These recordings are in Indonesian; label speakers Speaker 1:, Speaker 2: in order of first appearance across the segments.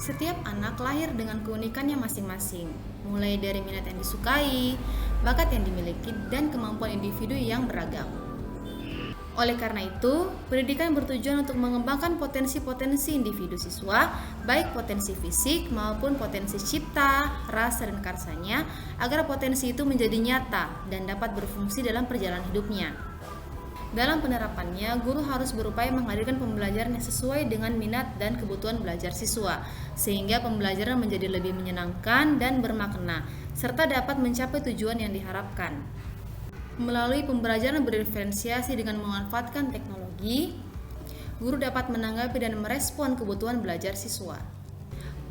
Speaker 1: Setiap anak lahir dengan keunikannya masing-masing, mulai dari minat yang disukai, bakat yang dimiliki, dan kemampuan individu yang beragam. Oleh karena itu, pendidikan bertujuan untuk mengembangkan potensi-potensi individu siswa, baik potensi fisik maupun potensi cipta, rasa, dan karsanya, agar potensi itu menjadi nyata dan dapat berfungsi dalam perjalanan hidupnya. Dalam penerapannya, guru harus berupaya menghadirkan pembelajaran yang sesuai dengan minat dan kebutuhan belajar siswa, sehingga pembelajaran menjadi lebih menyenangkan dan bermakna, serta dapat mencapai tujuan yang diharapkan. Melalui pembelajaran berdiferensiasi dengan memanfaatkan teknologi, guru dapat menanggapi dan merespon kebutuhan belajar siswa,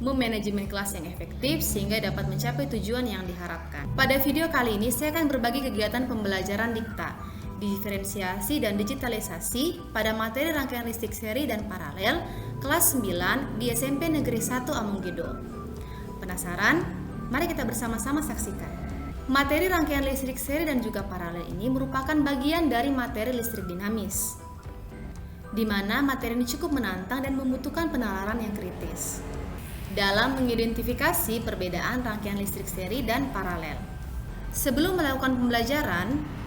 Speaker 1: memanajemen kelas yang efektif sehingga dapat mencapai tujuan yang diharapkan. Pada video kali ini, saya akan berbagi kegiatan pembelajaran dikta, diferensiasi dan digitalisasi pada materi rangkaian listrik seri dan paralel kelas 9 di SMP Negeri 1 Amunggido. Penasaran? Mari kita bersama-sama saksikan. Materi rangkaian listrik seri dan juga paralel ini merupakan bagian dari materi listrik dinamis, di mana materi ini cukup menantang dan membutuhkan penalaran yang kritis dalam mengidentifikasi perbedaan rangkaian listrik seri dan paralel. Sebelum melakukan pembelajaran,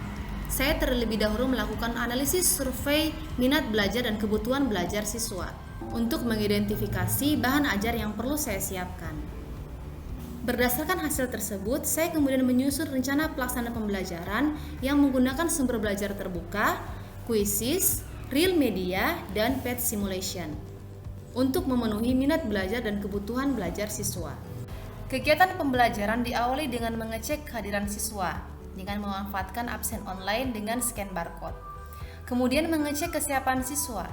Speaker 1: saya terlebih dahulu melakukan analisis survei minat belajar dan kebutuhan belajar siswa untuk mengidentifikasi bahan ajar yang perlu saya siapkan. Berdasarkan hasil tersebut, saya kemudian menyusun rencana pelaksanaan pembelajaran yang menggunakan sumber belajar terbuka, quizzes, real media, dan path simulation untuk memenuhi minat belajar dan kebutuhan belajar siswa. Kegiatan pembelajaran diawali dengan mengecek kehadiran siswa dengan memanfaatkan absen online dengan scan barcode. Kemudian mengecek kesiapan siswa.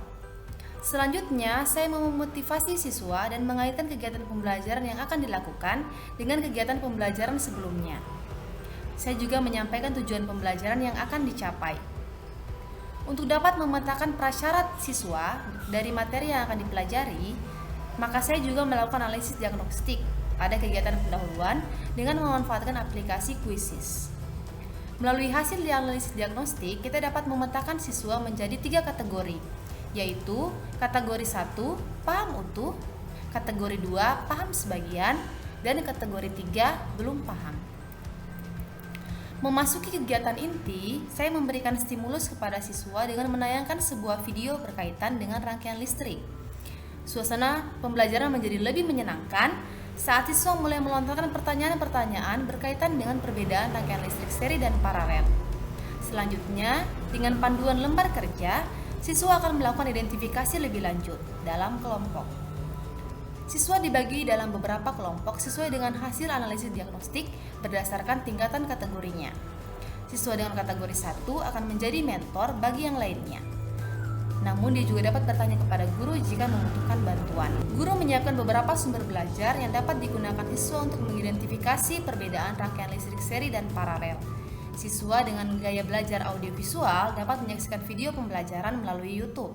Speaker 1: Selanjutnya, saya memotivasi siswa dan mengaitkan kegiatan pembelajaran yang akan dilakukan dengan kegiatan pembelajaran sebelumnya. Saya juga menyampaikan tujuan pembelajaran yang akan dicapai. Untuk dapat memetakan prasyarat siswa dari materi yang akan dipelajari, maka saya juga melakukan analisis diagnostik pada kegiatan pendahuluan dengan memanfaatkan aplikasi Quizzes. Melalui hasil analisis diagnostik, kita dapat memetakan siswa menjadi 3 kategori, yaitu kategori 1 paham utuh, kategori 2 paham sebagian, dan kategori 3 belum paham. Memasuki kegiatan inti, saya memberikan stimulus kepada siswa dengan menayangkan sebuah video berkaitan dengan rangkaian listrik. Suasana pembelajaran menjadi lebih menyenangkan saat siswa mulai melontarkan pertanyaan-pertanyaan berkaitan dengan perbedaan rangkaian listrik seri dan paralel. Selanjutnya, dengan panduan lembar kerja, siswa akan melakukan identifikasi lebih lanjut dalam kelompok. Siswa dibagi dalam beberapa kelompok sesuai dengan hasil analisis diagnostik berdasarkan tingkatan kategorinya. Siswa dengan kategori 1 akan menjadi mentor bagi yang lainnya. Namun dia juga dapat bertanya kepada guru jika membutuhkan bantuan. Guru menyiapkan beberapa sumber belajar yang dapat digunakan siswa untuk mengidentifikasi perbedaan rangkaian listrik seri dan paralel. Siswa dengan gaya belajar audiovisual dapat menyaksikan video pembelajaran melalui YouTube.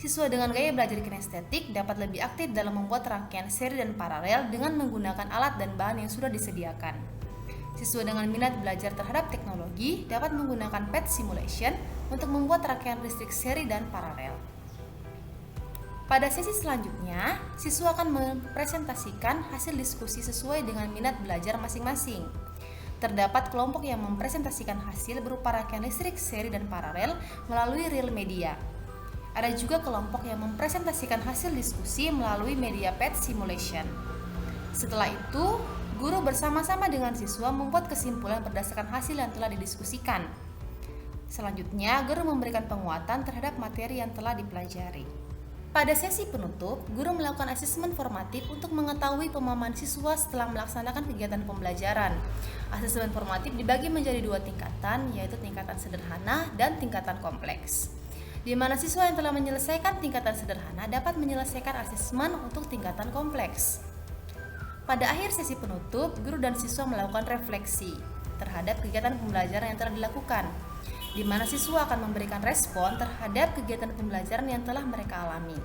Speaker 1: Siswa dengan gaya belajar kinestetik dapat lebih aktif dalam membuat rangkaian seri dan paralel dengan menggunakan alat dan bahan yang sudah disediakan. Siswa dengan minat belajar terhadap teknologi dapat menggunakan path simulation untuk membuat rangkaian listrik seri dan paralel. Pada sesi selanjutnya, siswa akan mempresentasikan hasil diskusi sesuai dengan minat belajar masing-masing. Terdapat kelompok yang mempresentasikan hasil berupa rangkaian listrik seri dan paralel melalui real media. Ada juga kelompok yang mempresentasikan hasil diskusi melalui media path simulation. Setelah itu, guru bersama-sama dengan siswa membuat kesimpulan berdasarkan hasil yang telah didiskusikan. Selanjutnya, guru memberikan penguatan terhadap materi yang telah dipelajari. Pada sesi penutup, guru melakukan asesmen formatif untuk mengetahui pemahaman siswa setelah melaksanakan kegiatan pembelajaran. Asesmen formatif dibagi menjadi 2 tingkatan, yaitu tingkatan sederhana dan tingkatan kompleks, di mana siswa yang telah menyelesaikan tingkatan sederhana dapat menyelesaikan asesmen untuk tingkatan kompleks. Pada akhir sesi penutup, guru dan siswa melakukan refleksi terhadap kegiatan pembelajaran yang telah dilakukan, di mana siswa akan memberikan respon terhadap kegiatan pembelajaran yang telah mereka alami.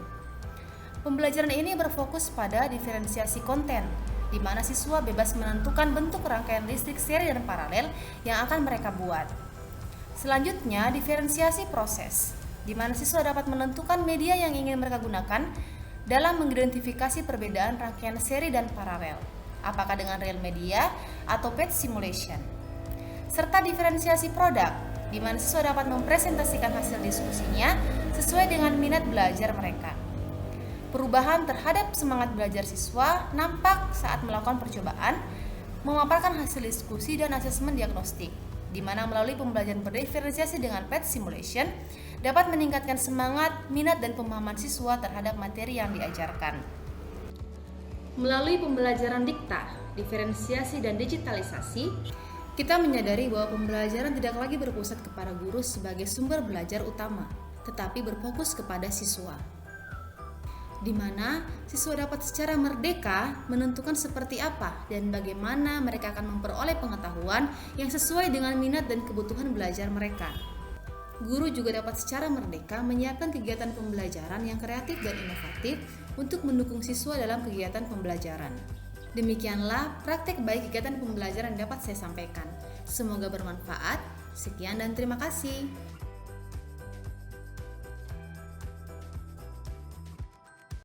Speaker 1: Pembelajaran ini berfokus pada diferensiasi konten, di mana siswa bebas menentukan bentuk rangkaian listrik seri dan paralel yang akan mereka buat. Selanjutnya, diferensiasi proses, di mana siswa dapat menentukan media yang ingin mereka gunakan dalam mengidentifikasi perbedaan rangkaian seri dan paralel, apakah dengan real media atau path simulation, serta diferensiasi produk, di mana siswa dapat mempresentasikan hasil diskusinya sesuai dengan minat belajar mereka. Perubahan terhadap semangat belajar siswa nampak saat melakukan percobaan, memaparkan hasil diskusi dan asesmen diagnostik, di mana melalui pembelajaran berdiferensiasi dengan path simulation dapat meningkatkan semangat, minat, dan pemahaman siswa terhadap materi yang diajarkan. Melalui pembelajaran dikta, diferensiasi, dan digitalisasi, kita menyadari bahwa pembelajaran tidak lagi berpusat kepada guru sebagai sumber belajar utama, tetapi berfokus kepada siswa, di mana siswa dapat secara merdeka menentukan seperti apa dan bagaimana mereka akan memperoleh pengetahuan yang sesuai dengan minat dan kebutuhan belajar mereka. Guru juga dapat secara merdeka menyiapkan kegiatan pembelajaran yang kreatif dan inovatif untuk mendukung siswa dalam kegiatan pembelajaran. Demikianlah praktek baik kegiatan pembelajaran dapat saya sampaikan. Semoga bermanfaat. Sekian dan terima kasih.